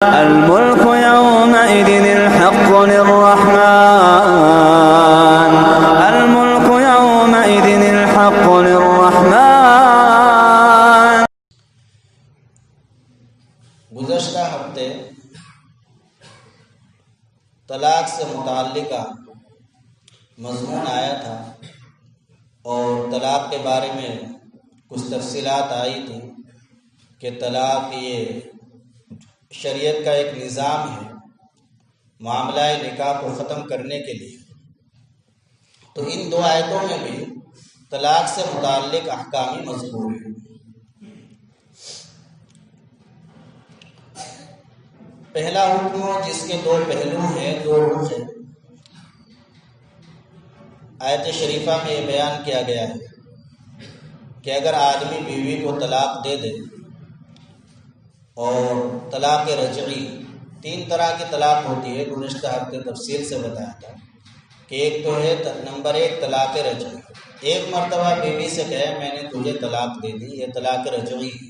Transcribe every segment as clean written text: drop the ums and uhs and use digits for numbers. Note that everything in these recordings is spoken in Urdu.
الملك يومئذ الحق للرحمن الملك يومئذ الحق للرحمن۔ گزشتہ ہفتے طلاق سے متعلقہ مضمون آیا تھا اور طلاق کے بارے میں کچھ تفصیلات آئی تھیں کہ طلاق یہ شریعت کا ایک نظام ہے معاملہ نکاح کو ختم کرنے کے لیے۔ تو ان دو آیتوں میں بھی طلاق سے متعلق احکامی مذکور ہیں۔ پہلا حکم جس کے دو پہلو ہیں، دو رخ ہیں، آیت شریفہ میں یہ بیان کیا گیا ہے کہ اگر آدمی بیوی کو طلاق دے دے، اور طلاق رجعی، تین طرح کی طلاق ہوتی ہے، گزشتہ ہفتے تفصیل سے بتایا تھا کہ ایک تو ہے نمبر 1 طلاق رجعی، ایک مرتبہ بیوی سے کہے میں نے تجھے طلاق دے دی، یہ طلاق رجعی ہے۔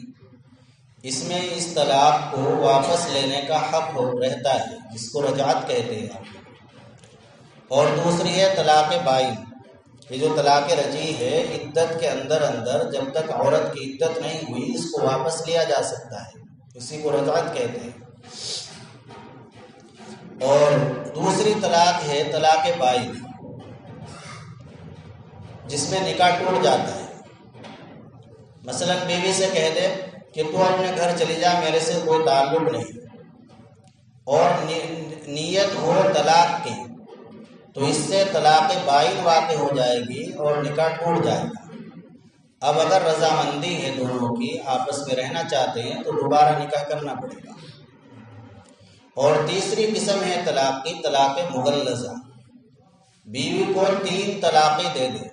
اس میں اس طلاق کو واپس لینے کا حق رہتا ہے، جس کو رجعت کہتے ہیں۔ اور دوسری ہے طلاق بائن، یہ جو طلاق رجعی ہے، عدت کے اندر جب تک عورت کی عدت نہیں ہوئی اس کو واپس لیا جا سکتا ہے، اسی کو رجعت کہتے ہیں۔ اور دوسری طلاق ہے طلاق بائن، جس میں نکاح ٹوٹ جاتا ہے۔ مثلا بیوی سے کہہ دے کہ تو اپنے گھر چلی جا، میرے سے کوئی تعلق نہیں، اور نیت ہو طلاق کی، تو اس سے طلاق بائن واقع ہو جائے گی اور نکاح ٹوٹ جائے گا۔ اب اگر رضامندی ہے دونوں کی، آپس میں رہنا چاہتے ہیں، تو دوبارہ نکاح کرنا پڑے گا۔ اور تیسری قسم ہے طلاق کی، طلاق مغلظہ، بیوی کو 3 طلاقیں دے دے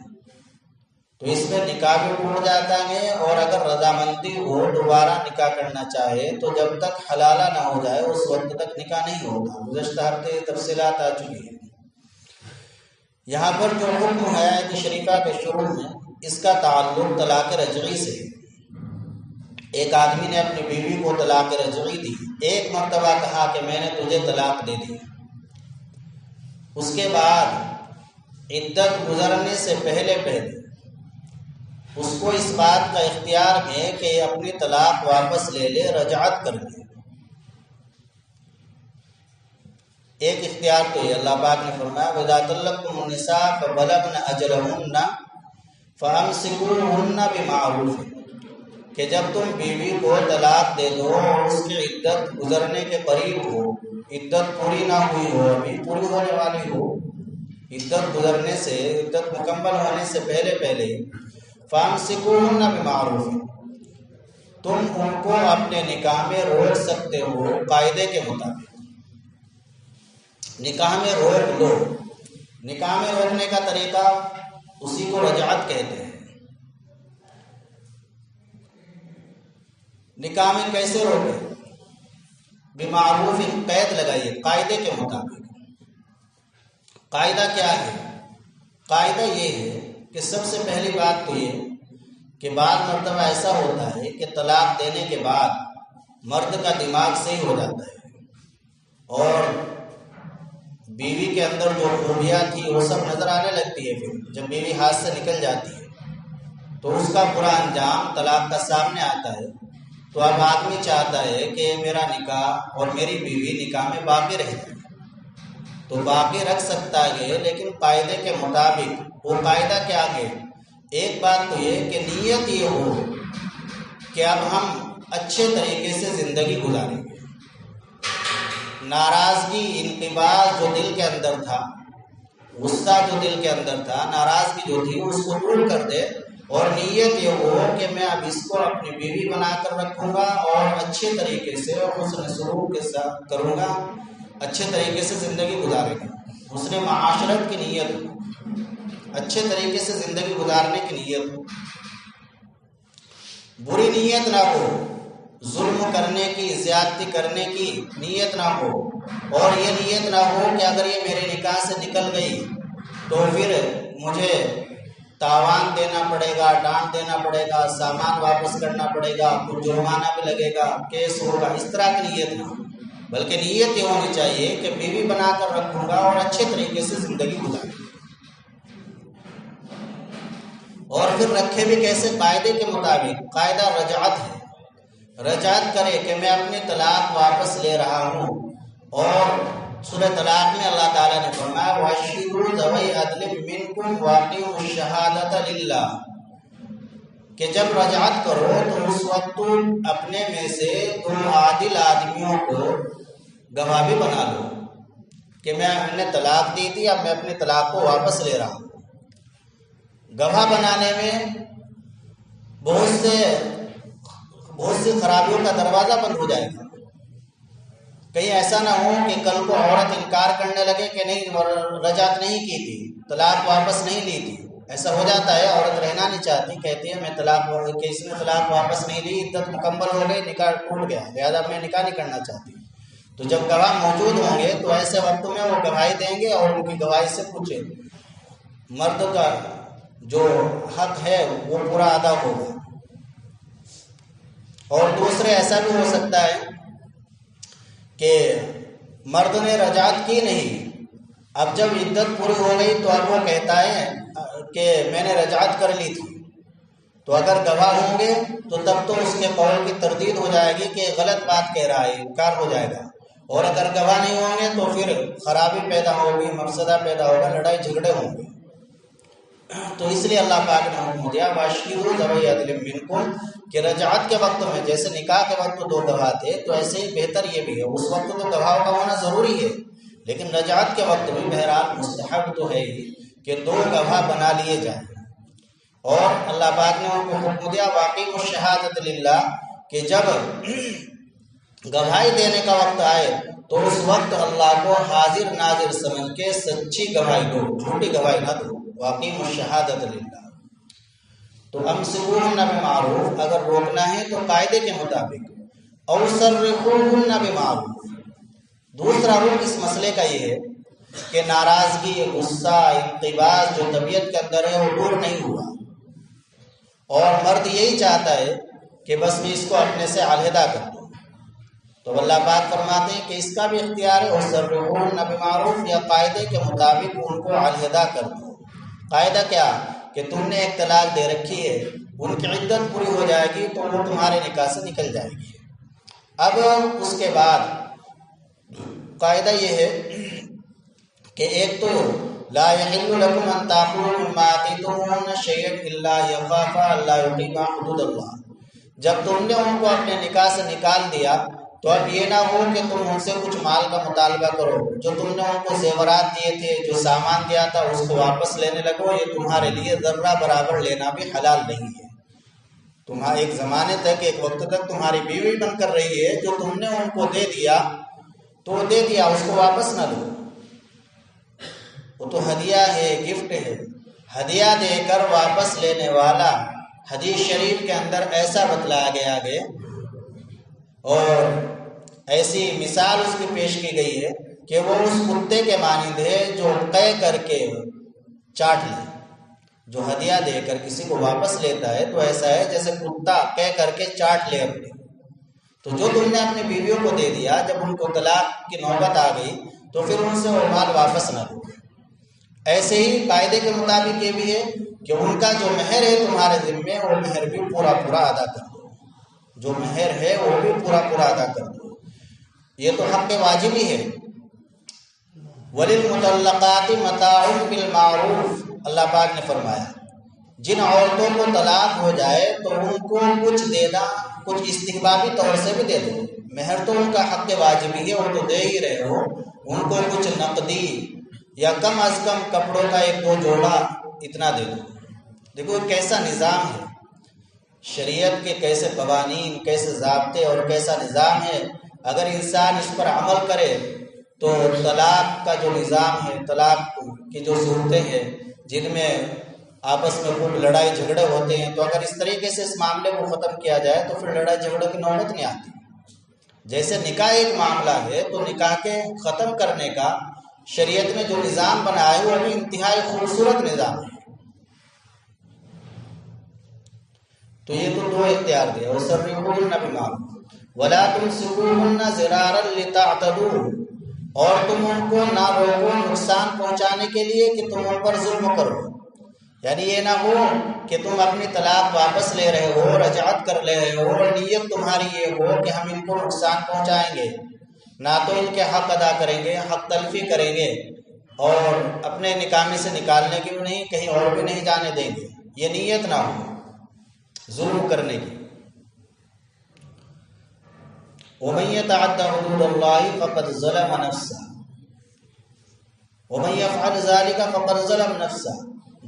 تو اس میں نکاح بھی ٹوٹ جاتا ہے، اور اگر رضامندی ہو دوبارہ نکاح کرنا چاہے تو جب تک حلالہ نہ ہو جائے اس وقت تک نکاح نہیں ہوگا۔ گزشتہ ہفتے تفصیلات آ چکی ہیں۔ یہاں پر جو حکم ہے آیت شریفہ کے شروع میں، اس کا تعلق طلاق رجعی سے۔ ایک آدمی نے اپنی بیوی کو طلاق رجعی دی، ایک مرتبہ کہا کہ میں نے تجھے طلاق دے دی، اس کے بعد عدت گزرنے سے پہلے اس کو اس بات کا اختیار ہے کہ اپنی طلاق واپس لے لے، رجعت کر لے۔ ایک اختیار تو یہ اللہ پاک نے فرمایا وَإِذَا طَلَّقْتُمُ النِّسَاءَ فَبَلَغْنَ أَجَلَهُنَّ فَأَمْسِكُوهُنَّ بِمَعْرُوفٍ، کہ جب تم بیوی کو طلاق دے دو اور اس کی عدت گزرنے کے قریب ہو، عدت پوری نہ ہوئی ہو، ابھی پوری ہونے والی ہو، عدت گزرنے سے، عدت مکمل ہونے سے پہلے فَأَمْسِكُوهُنَّ بِمَعْرُوفٍ، تم ان کو اپنے نکاح میں روک سکتے ہو قاعدے کے مطابق۔ نکاح میں روک لو، نکاح میں روکنے کا طریقہ اسی کو رجعت کہتے ہیں۔ نکاح میں کیسے روکے؟ بمعروف، قید لگائیے، قاعدے کے مطابق۔ قاعدہ کیا ہے؟ قاعدہ یہ ہے کہ سب سے پہلی بات تو یہ کہ بعض مرتبہ ایسا ہوتا ہے کہ طلاق دینے کے بعد مرد کا دماغ صحیح ہو جاتا ہے اور بیوی کے اندر جو خوبیاں تھی وہ سب نظر آنے لگتی ہے۔ پھر جب بیوی ہاتھ سے نکل جاتی ہے تو اس کا برا انجام طلاق کا سامنے آتا ہے۔ تو اب آدمی چاہتا ہے کہ میرا نکاح اور میری بیوی نکاح میں باقی رہ جائے، تو باقی رکھ سکتا ہے، لیکن قاعدے کے مطابق۔ وہ قاعدہ کیا ہے؟ ایک بات تو یہ کہ نیت یہ ہو کہ اب ہم اچھے طریقے سے زندگی گزاریں گے، ناراضگی، انقباض جو دل کے اندر تھا، غصہ جو دل کے اندر تھا، ناراضگی جو تھی، اس کو دور کر دے، اور نیت یہ ہو کہ میں اب اس کو اپنی بیوی بنا کر رکھوں گا اور اچھے طریقے سے اور حسن سلوک کے ساتھ کروں گا، اچھے طریقے سے زندگی گزارے گا۔ حسن معاشرت کی نیت ہو، اچھے طریقے سے زندگی گزارنے کی نیت ہو، بری نیت نہ ہو، ظلم کرنے کی، زیادتی کرنے کی نیت نہ ہو، اور یہ نیت نہ ہو کہ اگر یہ میرے نکاح سے نکل گئی تو پھر مجھے تاوان دینا پڑے گا، ڈانٹ دینا پڑے گا، سامان واپس کرنا پڑے گا، کچھ جرمانہ بھی لگے گا، کیس ہوگا، اس طرح کی نیت نہ ہو۔ بلکہ نیت یہ ہونی چاہیے کہ بیوی بنا کر رکھوں گا اور اچھے طریقے سے زندگی گزاروں، اور پھر رکھے بھی کیسے؟ قاعدے کے مطابق۔ قاعدہ رجعت ہے، رجعت کرے کہ میں اپنی طلاق واپس لے رہا ہوں۔ اور سورہ طلاق میں اللہ تعالیٰ نے فرمایا وَأَشْهِدُوا ذَوَيْ عَدْلٍ مِّنكُمْ وَأَقِیمُوا الشَّهَادَةَ لِلَّهِ، کہ جب رجعت کرو تو اس وقت تم اپنے میں سے تم عادل آدمیوں کو گواہ بھی بنا لو کہ میں نے طلاق دی تھی، اب میں اپنی طلاق کو واپس لے رہا ہوں۔ گواہ بنانے میں بہت سی خرابیوں کا دروازہ بند ہو جائے گا۔ کہیں ایسا نہ ہو کہ کل کو عورت انکار کرنے لگے کہ نہیں رجعت نہیں کی تھی، طلاق واپس نہیں لی تھی۔ ایسا ہو جاتا ہے، عورت رہنا نہیں چاہتی، کہتی ہے میں کہ اس نے طلاق واپس نہیں لی، عدت مکمل ہو گئی، نکاح ٹوٹ گیا، لہٰذا میں نکاح نہیں کرنا چاہتی۔ تو جب گواہ موجود ہوں گے تو ایسے وقت میں وہ گواہی دیں گے اور ان کی گواہی سے کچھ مرد کا جو حق ہے وہ پورا ادا ہوگا۔ اور دوسرے ایسا بھی ہو سکتا ہے کہ مرد نے رجعت کی نہیں، اب جب عدت پوری ہو گئی تو اب وہ کہتا ہے کہ میں نے رجعت کر لی تھی، تو اگر گواہ ہوں گے تو تب تو اس کے قول کی تردید ہو جائے گی کہ غلط بات کہہ رہا ہے، انکار ہو جائے گا۔ اور اگر گواہ نہیں ہوں گے تو پھر خرابی پیدا ہوگی، مفسدہ پیدا ہوگا، لڑائی جھگڑے ہوں گے۔ تو اس لیے اللہ پاک نے حکم دیا وَأَشْهِدُوا ذَوَيْ عَدْلٍ مِّنكُمْ کہ رجعت کے وقت میں جیسے نکاح کے وقت دو گواہ تھے تو ایسے ہی بہتر یہ بھی ہے، اس وقت تو گواہوں کا ہونا ضروری ہے، لیکن رجعت کے وقت میں بہرحال مستحب تو ہے ہی کہ دو گواہ بنا لیے جائیں۔ اور اللہ پاک نے ان کو حکم دیا وَأَقِیمُوا الشَّهَادَةَ لِلَّهِ کہ جب گواہی دینے کا وقت آئے تو اس وقت اللہ کو حاضر ناظر سمجھ کے سچی گواہی دو، جھوٹی گواہی نہ دو۔ وَأَقِیمُوا الشَّهَادَةَ لِلَّهِ تو امسکوہن بمعروف، اگر روکنا ہے تو قاعدے کے مطابق، اور سرحوہن بمعروف۔ دوسرا رخ اس مسئلے کا یہ ہے کہ ناراضگی، غصہ، انقباض جو طبیعت کے اندر ہے وہ دور نہیں ہوا، اور مرد یہی چاہتا ہے کہ بس میں اس کو اپنے سے علیحدہ کر دوں، تو اللہ پاک فرماتے ہیں کہ اس کا بھی اختیار ہے، وَسَرِّحُوهُنَّ بِمَعْرُوفٍ یا قاعدے کے مطابق ان کو علیحدہ کر دو۔ قاعدہ کیا کہ تم نے ایک طلاق دے رکھی ہے، ان کی عدت پوری ہو جائے گی تو وہ تمہارے نکاح سے نکل جائے گی۔ اب اس کے بعد قاعدہ یہ ہے کہ ایک تو لا يحل لكم ان تاخذوا مما آتيتموهن شيئا الا يخافا الا يقيما حدود الله، جب تم نے ان کو اپنے نکاح سے نکال دیا تو اب یہ نہ ہو کہ تم ان سے کچھ مال کا مطالبہ کرو، جو تم نے ان کو زیورات دیے تھے، جو سامان دیا تھا اس کو واپس لینے لگو، یہ تمہارے لیے ذرہ برابر لینا بھی حلال نہیں ہے۔ تمہارے ایک زمانے تک، ایک وقت تک تمہاری بیوی بن کر رہی ہے، جو تم نے ان کو دے دیا تو دے دیا، اس کو واپس نہ لو، وہ تو ہدیہ ہے، گفٹ ہے۔ ہدیہ دے کر واپس لینے والا، حدیث شریف کے اندر ایسا بتلایا گیا ہے اور ایسی مثال اس کی پیش کی گئی ہے کہ وہ اس کتے کے مانند ہے جو قے کر کے چاٹ لے۔ جو ہدیہ دے کر کسی کو واپس لیتا ہے تو ایسا ہے جیسے کتا قے کر کے چاٹ لے اپنے۔ تو جو تم نے اپنی بیویوں کو دے دیا، جب ان کو طلاق کی نوبت آ گئی تو پھر ان سے وہ مال واپس نہ لو۔ ایسے ہی قاعدے کے مطابق یہ بھی ہے کہ ان کا جو مہر ہے تمہارے ذمے، وہ مہر بھی پورا ادا کر دو، جو مہر ہے وہ بھی پورا ادا کر دو، یہ تو حق واجبی ہے۔ وَلِلْمُطَلَّقَاتِ مَتَاعٌ بِالْمَعْرُوفِ، اللہ پاک نے فرمایا جن عورتوں کو طلاق ہو جائے تو ان کو کچھ دینا، کچھ استحبابی طور سے بھی دے دو۔ مہر تو ان کا حق واجبی ہے، وہ تو دے ہی رہے ہو، ان کو کچھ نقدی یا کم از کم کپڑوں کا 1-2 جوڑا اتنا دے دو۔ دیکھو کیسا نظام ہے، شریعت کے کیسے قوانین، کیسے ضابطے اور کیسا نظام ہے۔ اگر انسان اس پر عمل کرے تو طلاق کا جو نظام ہے، طلاق کی جو صورتیں ہیں جن میں آپس میں خوب لڑائی جھگڑے ہوتے ہیں، تو اگر اس طریقے سے اس معاملے کو ختم کیا جائے تو پھر لڑائی جھگڑوں کی نوبت نہیں آتی۔ جیسے نکاح ایک معاملہ ہے تو نکاح کے ختم کرنے کا شریعت میں جو نظام بنا ہے وہ بھی انتہائی خوبصورت نظام ہے۔ تو یہ تو 2 اختیار دیا، وَسَرِّحُوهُنَّ بِالْمَعْرُوفِ۔ ولا تمسكوهن ضرارا لتعتدوا، اور تم ان کو نہ روکو نقصان پہنچانے کے لیے کہ تم ان پر ظلم کرو. یعنی یہ نہ ہو کہ تم اپنی طلاق واپس لے رہے ہو، رجعت کر لے رہے ہو، اور نیت تمہاری یہ ہو کہ ہم ان کو نقصان پہنچائیں گے، نہ تو ان کے حق ادا کریں گے، حق تلفی کریں گے، اور اپنے نکاح میں سے نکالنے کی بھی نہیں، کہیں اور بھی نہیں جانے دیں گے. یہ نیت نہ ہو ظلم کرنے کی. وَمَن يَتَعَدَّ حُدُودَ اللَّهِ فَقَدْ ظَلَمَ نَفْسَهُ وَمَن يَفْعَلْ ذَلِكَ فَقَدْ ظَلَمَ نَفْسَهُ.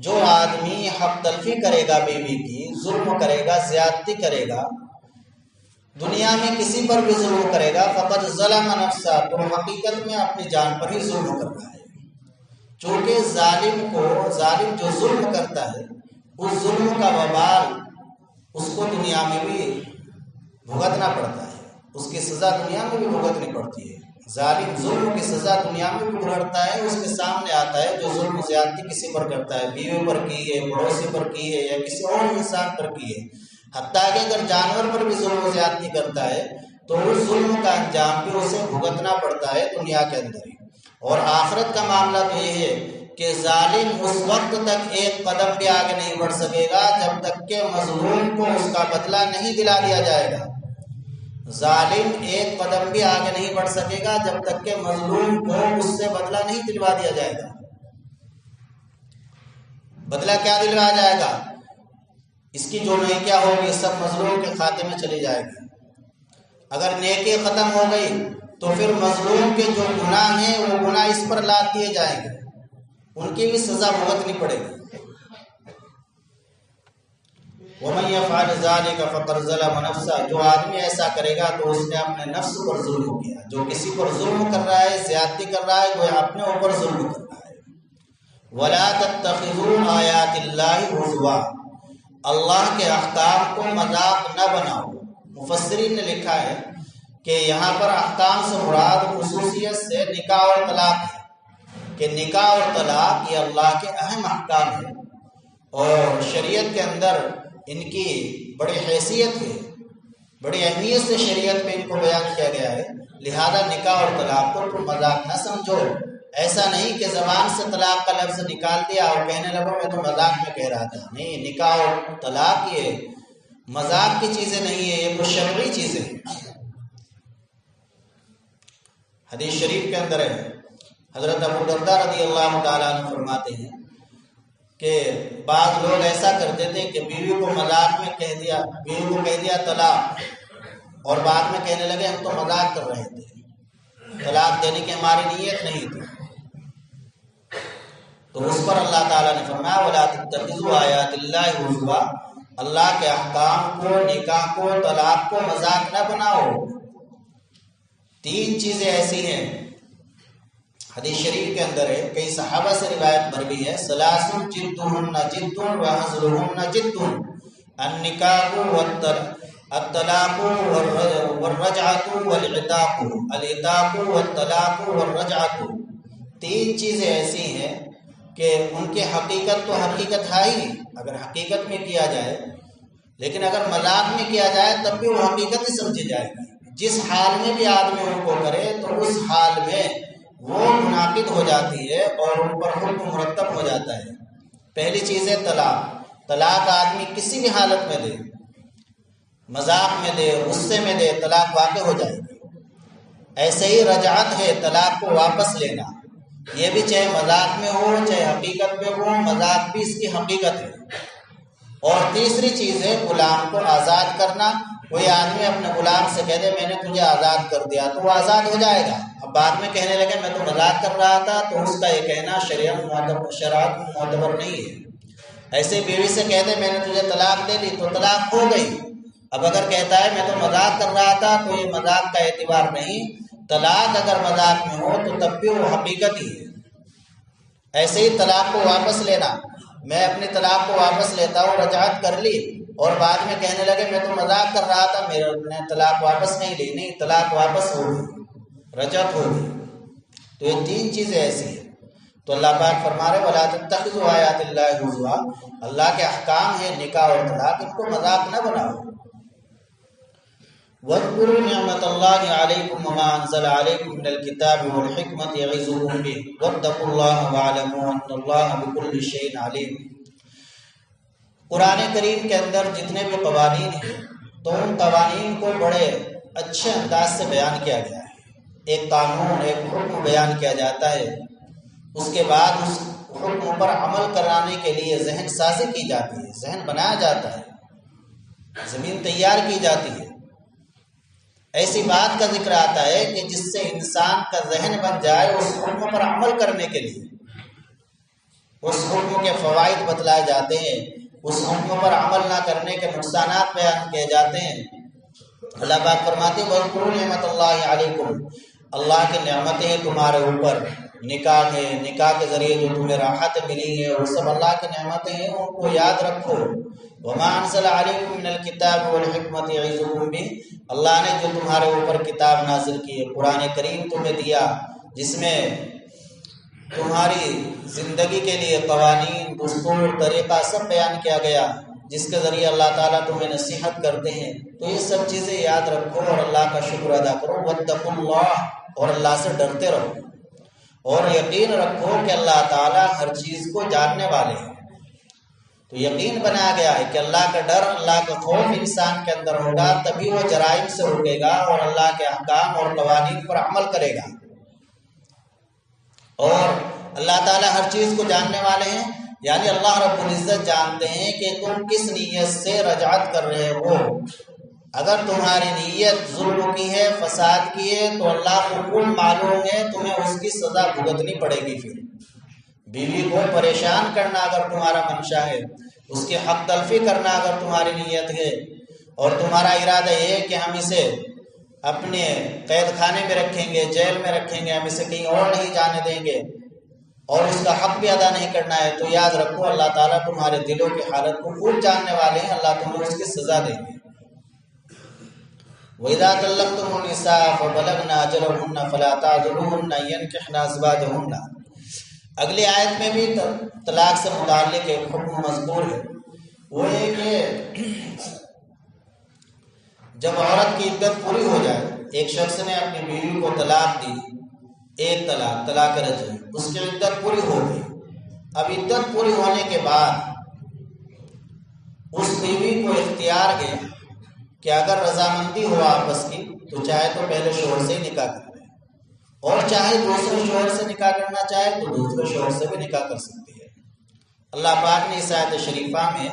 جو آدمی حق تلفی کرے گا بیوی کی، ظلم کرے گا، زیادتی کرے گا، دنیا میں کسی پر بھی ظلم کرے گا، فقد ظلم نفسہ، تو حقیقت میں اپنی جان پر ہی ظلم کر رہا ہے. چونکہ ظالم جو ظلم کرتا ہے اس ظلم کا وبال اس کو دنیا میں بھی بھگتنا پڑتا ہے، اس کی سزا دنیا میں بھی بھگتنی پڑتی ہے. ظالم ظلم کی سزا دنیا میں بھی بھگتتا ہے، اس کے سامنے آتا ہے جو ظلم زیادتی کسی پر کرتا ہے، بیوی پر کی ہے، پڑوسی پر کی ہے، یا کسی اور انسان پر کی ہے، حتیٰ کہ اگر جانور پر بھی ظلم و زیادتی کرتا ہے تو اس ظلم کا انجام بھی اسے بھگتنا پڑتا ہے دنیا کے اندر ہی. اور آخرت کا معاملہ تو یہ ہے کہ ظالم اس وقت تک ایک قدم بھی آگے نہیں بڑھ سکے گا جب تک کہ مظلوم کو اس کا بدلہ نہیں دلا دیا جائے گا. ظالم ایک قدم بھی آگے نہیں بڑھ سکے گا جب تک کہ مظلوم کو اس سے بدلہ نہیں دلوا دیا جائے گا. بدلہ کیا دلوایا جائے گا؟ اس کی جو نیکیاں ہوگی سب مظلوم کے کھاتے میں چلی جائے گی. اگر نیکی ختم ہو گئی تو پھر مظلوم کے جو گناہ ہیں وہ گناہ اس پر لاد دیے جائیں گے، ان کی بھی سزا بھگتنی پڑے گی. وَمَن يَفْعَلْ ذَلِكَ فَقَدْ ظَلَمَ نَفْسَهُ. جو آدمی ایسا کرے گا تو اس نے اپنے نفس پر ظلم کیا. جو کسی پر ظلم کر رہا ہے، زیادتی کر رہا ہے، وہ اپنے اوپر ظلم کر رہا ہے. وَلَا تَتَّخِذُوا آيَاتِ اللَّهِ هُزُوًا. اللہ کے احکام کو مذاق نہ بناؤ. مفسرین نے لکھا ہے کہ یہاں پر احکام سے مراد خصوصیت سے نکاح اور طلاق ہے، کہ نکاح اور طلاق یہ اللہ کے اہم احکام ہیں اور شریعت کے اندر ان کی بڑی حیثیت ہے، بڑی اہمیت سے شریعت میں ان کو بیان کیا گیا ہے. لہذا نکاح اور طلاق کو تم مذاق نہ سمجھو. ایسا نہیں کہ زبان سے طلاق کا لفظ نکال دیا اور کہنے لگو میں تو مذاق میں کہہ رہا تھا. نہیں، نکاح اور طلاق یہ مذاق کی چیزیں نہیں ہیں، یہ کچھ شرعی چیزیں ہیں. حدیث شریف کے اندر ہے، حضرت ابو درداء رضی اللہ تعالیٰ عنہ فرماتے ہیں کہ بعض لوگ ایسا کرتے تھے کہ بیوی کو مذاق میں کہہ دیا طلاق، اور بعد میں کہنے لگے ہم تو مذاق کر رہے تھے، طلاق دینے کی ہماری نیت نہیں تھی. تو اس پر اللہ تعالیٰ نے فرمایا وَلَا تَتَّخِذُوا آيَاتِ اللَّهِ هُزُوًا. اللہ کے احکام کو، نکاح کو، طلاق کو مذاق نہ بناؤ. 3 چیزیں ایسی ہیں حدیث شریف کے اندر ہے، کئی صحابہ سے روایت مروی ہے، ثلاث جدہن جد وہزلہن جد، النکاح الطلاق والرجعۃ والعتاق، العتاق والطلاق والرجعۃ. 3 چیزیں ایسی ہیں کہ ان کی حقیقت تو حقیقت ہے ہی اگر حقیقت میں کیا جائے، لیکن اگر مذاق میں کیا جائے تب بھی وہ حقیقت ہی سمجھی جائے گی. جس حال میں بھی آدمی ان کو کرے تو اس حال میں وہ منعقد ہو جاتی ہے اور ان پر حکم مرتب ہو جاتا ہے. پہلی چیز ہے طلاق. طلاق آدمی کسی بھی حالت میں دے، مذاق میں دے، غصے میں دے، طلاق واقع ہو جائے گی. ایسے ہی رجعت ہے، طلاق کو واپس لینا، یہ بھی چاہے مذاق میں ہو چاہے حقیقت میں ہو، مذاق بھی اس کی حقیقت ہے. اور تیسری چیز ہے غلام کو آزاد کرنا. کوئی آدمی اپنے غلام سے کہہ دے میں نے تجھے آزاد کر دیا تو وہ آزاد ہو جائے گا. اب بعد میں کہنے لگے میں تو مذاق کر رہا تھا تو اس کا یہ کہنا شریعت معتبر نہیں ہے. ایسے بیوی سے کہہ دے میں نے تجھے طلاق دے دی تو طلاق ہو گئی. اب اگر کہتا ہے میں تو مذاق کر رہا تھا تو یہ مذاق کا اعتبار نہیں. طلاق اگر مذاق میں ہو تو تب بھی وہ حقیقت ہی ہے. ایسے ہی طلاق کو واپس لینا، میں اپنی طلاق کو واپس لیتا ہوں، رجعت کر لی اور بعد میں کہنے لگے میں تو مذاق کر رہا تھا، میں طلاق واپس نہیں لی. نہیں، طلاق واپس ہو گئی، رجعت ہو گئی. تو یہ 3 چیزیں ایسی ہیں. تو اللہ پاک فرما رہے وَلَا تَتَّخِذُوا آيَاتِ اللَّهِ هُزُوًا. اللہ کے احکام ہیں نکاح اور طلاق، ان کو مذاق نہ بناؤ. وَاذْكُرُوا نِعْمَةَ اللَّهِ عَلَيْكُمْ وَمَا أَنزَلَ عَلَيْكُمْ مِنَ الْكِتَابِ وَالْحِكْمَةِ يَعِظُكُمْ بِهِ وَاتَّقُوا اللَّهَ وَاعْلَمُوا أَنَّ اللَّهَ بِكُلِّ شَيْءٍ عَلِيمٌ۔ قرآن کریم کے اندر جتنے بھی قوانین ہیں تو ان قوانین کو بڑے اچھے انداز سے بیان کیا گیا ہے۔ ایک قانون، ایک حکم بیان کیا جاتا ہے، اس کے بعد اس حکم پر عمل کرانے کے لیے ذہن سازی کی جاتی ہے، ذہن بنایا جاتا ہے، زمین تیار کی جاتی ہے۔ ایسی بات کا ذکر آتا ہے کہ جس سے انسان کا ذہن بن جائے اس حکم پر عمل کرنے کے لیے، اس حکم کے فوائد بتلائے جاتے ہیں، اس حکم پر عمل نہ کرنے کے نقصانات بیان کیے جاتے ہیں۔ اللہ پاک فرماتے ہیں وَاذْكُرُوا نِعْمَةَ اللَّهِ عَلَيْكُمْ، اللہ کی نعمتیں ہیں تمہارے اوپر، نکاح ہے، نکاح کے ذریعے جو تمہیں راحت ملی ہے وہ سب اللہ کی نعمتیں ہیں، ان کو یاد رکھو۔ وَمَا أَنزَلَ عَلَيْكُم مِّنَ الْكِتَابِ وَالْحِكْمَةِ يَعِظُكُم بِهِ، اللہ نے جو تمہارے اوپر کتاب نازل کی ہے، قرآن کریم تمہیں دیا، جس میں تمہاری زندگی کے لیے قوانین، دستور، طریقہ سب بیان کیا گیا، جس کے ذریعے اللہ تعالیٰ تمہیں نصیحت کرتے ہیں، تو یہ سب چیزیں یاد رکھو اور اللہ کا شکر ادا کرو۔ وَاتَّقُوا اللَّهَ، اور اللہ سے ڈرتے رہو، اور یقین رکھو کہ اللہ تعالیٰ ہر چیز کو جاننے والے ہیں۔ تو یقین بنایا گیا ہے کہ اللہ کا ڈر، اللہ کا خوف انسان کے اندر ہوگا، تبھی وہ جرائم سے رکے گا اور اللہ کے احکام اور قوانین پر عمل کرے گا۔ اور اللہ تعالیٰ ہر چیز کو جاننے والے ہیں، یعنی اللہ رب العزت جانتے ہیں کہ تم کس نیت سے رجعت کر رہے ہو۔ اگر تمہاری نیت ظلم کی ہے، فساد کی ہے، تو اللہ کو خوب معلوم ہے تمہیں اس کی سزا بھگتنی پڑے گی۔ پھر بیوی کو پریشان کرنا اگر تمہارا منشا ہے، اس کی حق تلفی کرنا اگر تمہاری نیت ہے، اور تمہارا ارادہ یہ ہے کہ ہم اسے اپنے قید خانے میں رکھیں گے، جیل میں رکھیں گے، ہم اسے کہیں اور نہیں جانے دیں گے، اور اس کا حق بھی ادا نہیں کرنا ہے، تو یاد رکھو اللہ تعالیٰ تمہارے دلوں کی حالت کو خوب جاننے والے ہیں، اللہ تمہیں اس کی سزا دیں گے۔ وَإِذَا طَلَّقْتُمُ النِّسَاءَ فَبَلَغْنَ أَجَلَهُنَّ فَلَا تَعْضُلُوهُنَّ يَنكِحْنَ أَزْوَاجَهُنَّ۔ اگلی آیت میں بھی طلاق سے متعلق ایک حکم مذکور ہے، وہ ہے کہ جب عورت کی عدت پوری ہو جائے، ایک شخص نے اپنی بیوی کو طلاق دی، ایک طلاق، طلاق رجعی، اس کی عدت پوری ہو گئی۔ اب عدت پوری ہونے کے بعد اس بیوی کو اختیار ہے کہ اگر رضامندی ہو آپس کی تو چاہے تو پہلے شوہر سے ہی نکاح کر لے، اور چاہے دوسرے شوہر سے نکاح کرنا چاہے تو دوسرے شوہر سے بھی نکاح کر سکتی ہے۔ اللہ پاک نے اس آیت شریفہ میں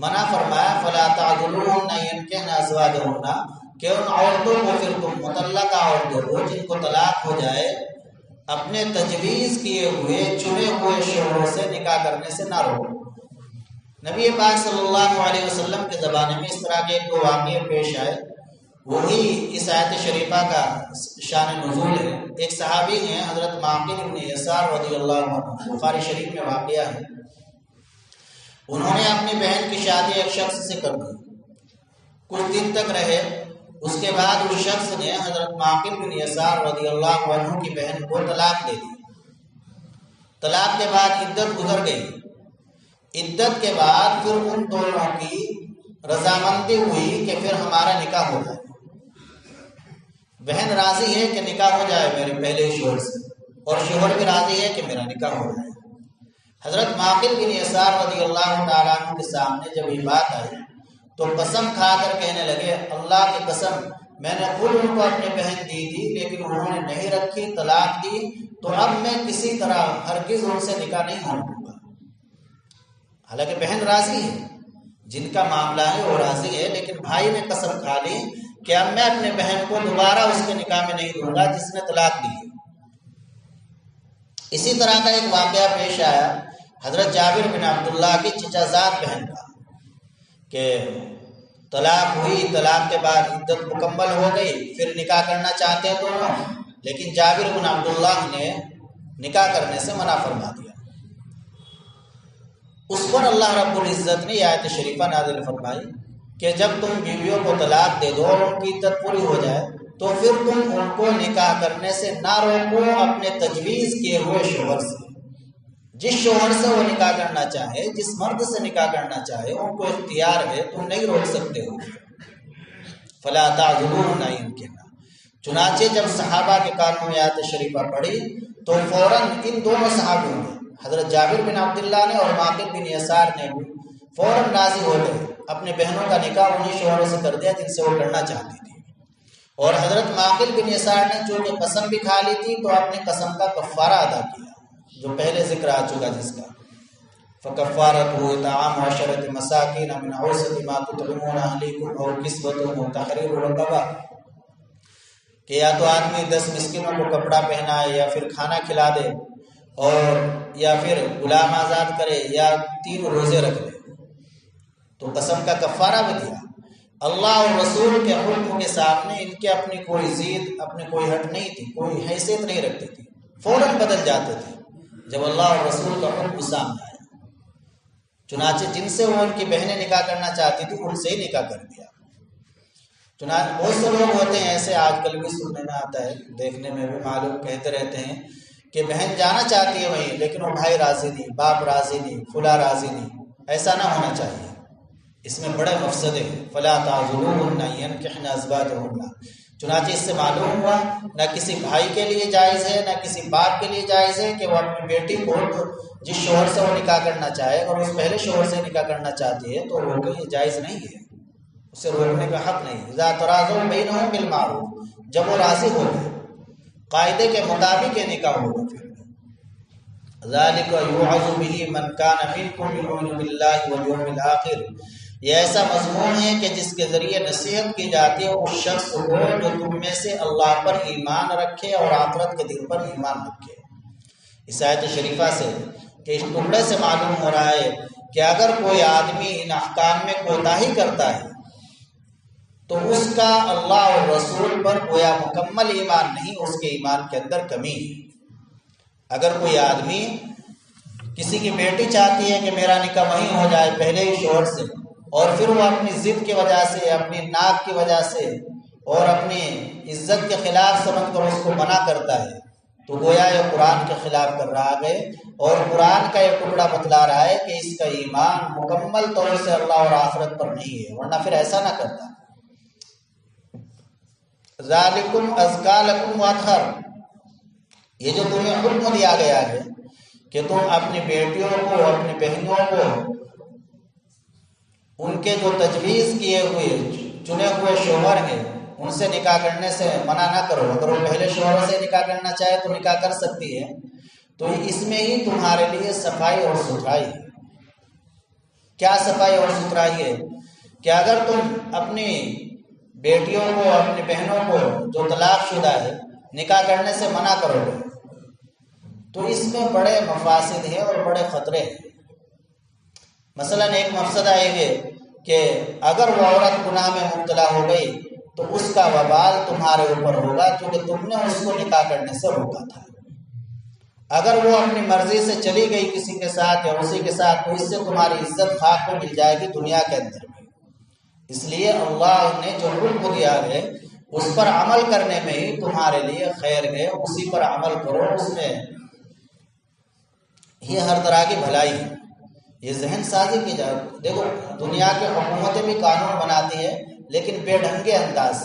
منع فرمایا فَلَا تَعْضُلُوهُنَّ يَنكِحْنَ أَزْوَاجَهُنَّ، کہ ان عورتوں کو پھر تم مطلقہ عورتوں کو جن کو طلاق ہو جائے اپنے تجویز کیے ہوئے چنے ہوئے شوہروں سے نکاح کرنے سے نہ روکو۔ نبی پاک صلی اللہ علیہ وسلم کے زمانے میں اس طرح کے دو واقعے پیش آئے، وہی اس آیت شریفہ کا شان نزول ہے۔ ایک صحابی ہیں حضرت معقل بن یسار رضی اللہ عنہ، بخاری شریف میں واقعہ ہے، انہوں نے اپنی بہن کی شادی ایک شخص سے کر دی، کچھ دن تک رہے، اس کے بعد اس شخص نے حضرت معقل بن یسار رضی اللہ عنہ کی بہن کو طلاق دے دی۔ طلاق کے بعد عدت گزر گئی، عدت کے بعد پھر ان دونوں کی رضامندی ہوئی کہ پھر ہمارا نکاح ہو جائے، بہن راضی ہے کہ نکاح ہو جائے میرے پہلے شوہر سے، اور شوہر بھی راضی ہے کہ میرا نکاح ہو جائے۔ حضرت معقل بن یسار رضی اللہ تعالیٰ عنہ کے سامنے جب یہ بات آئی تو قسم کھا کر کہنے لگے اللہ کی قسم میں نے خود ان کو اپنی بہن دی تھی لیکن انہوں نے نہیں رکھی، طلاق دی، تو اب میں کسی طرح ہرگز ان سے نکاح نہیں ہونے دوں گا۔ حالانکہ بہن راضی ہے، جن کا معاملہ ہے وہ راضی ہے، لیکن بھائی نے قسم کھا لی کہ اب میں اپنے بہن کو دوبارہ اس کے نکاح میں نہیں دوں گا جس نے طلاق دی ہے۔ اسی طرح کا ایک واقعہ پیش آیا حضرت جابر بن عبداللہ کی چچا زاد بہن کا، کہ طلاق ہوئی، طلاق کے بعد عدت مکمل ہو گئی، پھر نکاح کرنا چاہتے ہیں دونوں، لیکن جابر بن عبداللہ نے نکاح کرنے سے منع فرما دیا۔ اس پر اللہ رب العزت نے آیت شریفہ نازل فرمائی کہ جب تم بیویوں کو طلاق دے دو اور ان کی عدت پوری ہو جائے تو پھر تم ان کو نکاح کرنے سے نہ روکو اپنے تجویز کیے ہوئے شوہر سے۔ جس شوہر سے وہ نکاح کرنا چاہے، جس مرد سے نکاح کرنا چاہے، ان کو اختیار ہے، تم نہیں روک سکتے ہو۔ فلا تعذلوهن ينكحن۔ چنانچہ جب صحابہ کے کانوں میں آیت شریفہ پڑھی تو فوراً ان دونوں صحابیوں نے، حضرت جابر بن عبداللہ نے اور معقل بن یسار نے فوراً راضی ہو گئے، اپنے بہنوں کا نکاح انہیں شوہروں سے کر دیا جن سے وہ کرنا چاہتی تھی۔ اور حضرت معقل بن یسار نے چونکہ قسم بھی کھا لی تھی تو اپنے قسم کا کفارہ ادا کیا جو پہلے ذکر آ چکا جس کا، فکفارتہ اطعام 10 مساکین من اوسط ما تطعمون اہلیکم اور کسوتہم تحریر رقبہ، کہ یا تو آدمی 10 مسکینوں کو کپڑا پہنائے یا پھر کھانا کھلا دے اور یا پھر غلام آزاد کرے یا 3 روزے رکھ دے، تو قسم کا کفارہ بھی دیا۔ اللہ اور رسول کے حکم کے سامنے ان کے اپنی کوئی ضد، اپنی کوئی ہٹ نہیں تھی، کوئی حیثیت نہیں رکھتی تھی، فوراً بدل جاتے تھے جب اللہ اور رسول کا حکم سامنے آیا۔ چنانچہ جن سے وہ ان کی بہنیں نکاح کرنا چاہتی تھی ان سے ہی نکاح کر دیا۔ چنانچہ بہت سے لوگ ہوتے ہیں ایسے، آج کل بھی سننے میں آتا ہے، دیکھنے میں بھی معلوم، کہتے رہتے ہیں کہ بہن جانا چاہتی ہے وہیں لیکن وہ بھائی راضی نہیں، باپ راضی نہیں، فلاں راضی نہیں۔ ایسا نہ ہونا چاہیے، اس میں بڑے مفسدے ہیں۔ فلا تعذلوهن ينكحن ازواجهن، چنانچہ اس سے معلوم ہوا نہ کسی بھائی کے لیے جائز ہے نہ کسی باپ کے لیے جائز ہے کہ وہ اپنی بیٹی کو جس شوہر سے وہ نکاح کرنا چاہے اور اس پہلے شوہر سے نکاح کرنا چاہتی ہے تو وہ یہ جائز نہیں ہے، اسے روکنے کا حق نہیں۔ اذا تراضوا بینہم بالمعروف، جب وہ راضی ہو گئے قاعدے کے مطابق یہ نکاح ہوگا۔ پھر ذالک یوعظ بہ من کان منکم یؤمن باللہ والیوم الآخر، یہ ایسا مضمون ہے کہ جس کے ذریعے نصیحت کی جاتی ہے اس شخص کو جو تم میں سے اللہ پر ایمان رکھے اور آخرت کے دن پر ایمان رکھے۔ اس آیت شریفہ سے کہ اس ٹکڑے سے معلوم ہو رہا ہے کہ اگر کوئی آدمی ان احکام میں کوتاہی کرتا ہے تو اس کا اللہ اور رسول پر گویا مکمل ایمان نہیں، اس کے ایمان کے اندر کمی ہے۔ اگر کوئی آدمی کسی کی بیٹی چاہتی ہے کہ میرا نکاح وہیں ہو جائے پہلے ہی شوہر سے، اور پھر وہ اپنی ضد کی وجہ سے، اپنی ناک کی وجہ سے اور اپنی عزت کے خلاف سمجھ کر اس کو منع کرتا ہے تو گویا یہ قرآن کے خلاف کر رہا ہے، اور قرآن کا یہ ٹکڑا بتلا رہا ہے کہ اس کا ایمان مکمل طور سے اللہ اور آخرت پر نہیں ہے، ورنہ پھر ایسا نہ کرتا۔ ذالکم ازکا لکم واطہر، یہ جو تمہیں حکم دیا گیا ہے کہ تم اپنی بیٹیوں کو، اپنی بہنوں کو ان کے جو تجویز کیے ہوئے چنے ہوئے شوہر ہیں ان سے نکاح کرنے سے منع نہ کرو۔ اگر وہ پہلے شوہر سے نکاح کرنا چاہے تو نکاح کر سکتی ہے، تو اس میں ہی تمہارے لیے صفائی اور ستھرائی ہے۔ کیا صفائی اور ستھرائی ہے؟ کہ اگر تم اپنی بیٹیوں کو، اپنی بہنوں کو جو طلاق شدہ ہے نکاح کرنے سے منع کرو گے تو اس میں بڑے مفاسد ہیں اور بڑے خطرے ہیں۔ مثلا ایک مفسدہ یہ ہے کہ اگر وہ عورت گناہ میں مبتلا ہو گئی تو اس کا وبال تمہارے اوپر ہوگا کیونکہ تم نے اس کو نکاح کرنے سے روکا تھا۔ اگر وہ اپنی مرضی سے چلی گئی کسی کے ساتھ یا اسی کے ساتھ تو اس سے تمہاری عزت خاک میں مل جائے گی دنیا کے اندر بھی۔ اس لیے اللہ نے جو حکم دیا ہے اس پر عمل کرنے میں ہی تمہارے لیے خیر ہے، اسی پر عمل کرو، اس میں یہ ہر طرح کی بھلائی ہے۔ یہ ذہن سازی کی جائے۔ دیکھو دنیا کی حکومتیں بھی قانون بناتی ہے لیکن بے ڈھنگے انداز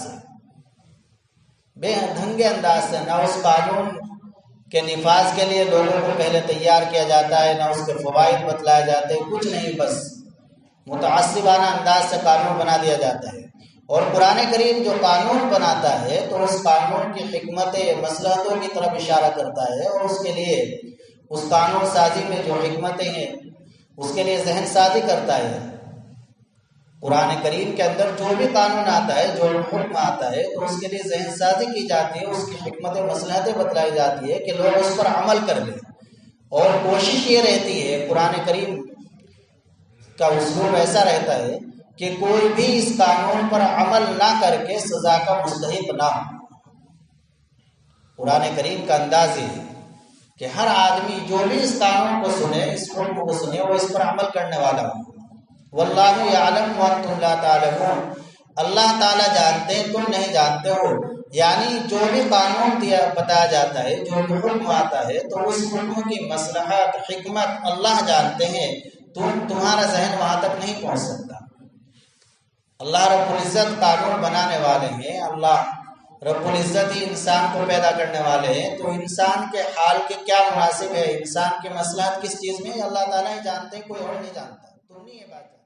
سے، نہ اس قانون کے نفاذ کے لیے لوگوں کو پہلے تیار کیا جاتا ہے، نہ اس کے فوائد بتلائے جاتے ہیں، کچھ نہیں، بس متعصبانہ انداز سے قانون بنا دیا جاتا ہے۔ اور قرآن کریم جو قانون بناتا ہے تو اس قانون کی حکمت مصلحتوں کی طرف اشارہ کرتا ہے، اور اس کے لیے اس قانون سازی میں جو حکمتیں ہیں اس کے لیے ذہن سازی کرتا ہے۔ قرآن کریم کے اندر جو بھی قانون آتا ہے، جو حکم آتا ہے تو اس کے لیے ذہن سازی کی جاتی ہے، اس کی حکمت مصلحتیں بتلائی جاتی ہے کہ لوگ اس پر عمل کر لیں۔ اور کوشش یہ رہتی ہے، قرآن کریم کا اسلوب ایسا رہتا ہے کہ کوئی بھی اس قانون پر عمل نہ کر کے سزا کا مستحق نہ ہو۔ قرآن کریم کا انداز یہ ہے کہ ہر آدمی جو بھی اس قانون کو سنے، اس حکم کو سنے، وہ اس پر عمل کرنے والا ہو۔ واللہ یعلم وانتم لا تعلمون، اللہ تعالیٰ جانتے ہیں تم نہیں جانتے ہو۔ یعنی جو بھی قانون بتایا جاتا ہے، جو بھی حکم آتا ہے تو اس حکم کی مصلحت، حکمت اللہ جانتے ہیں، تمہارا ذہن وہاں تک نہیں پہنچ سکتا۔ اللہ رب العزت قانون بنانے والے ہیں، اللہ رب العزت ہی انسان کو پیدا کرنے والے ہیں، تو انسان کے حال کے کیا مناسب ہے، انسان کی مصلحت کس چیز میں، اللہ تعالیٰ ہی جانتے ہیں، کوئی اور نہیں جانتا، تم نہیں یہ بات جانتے۔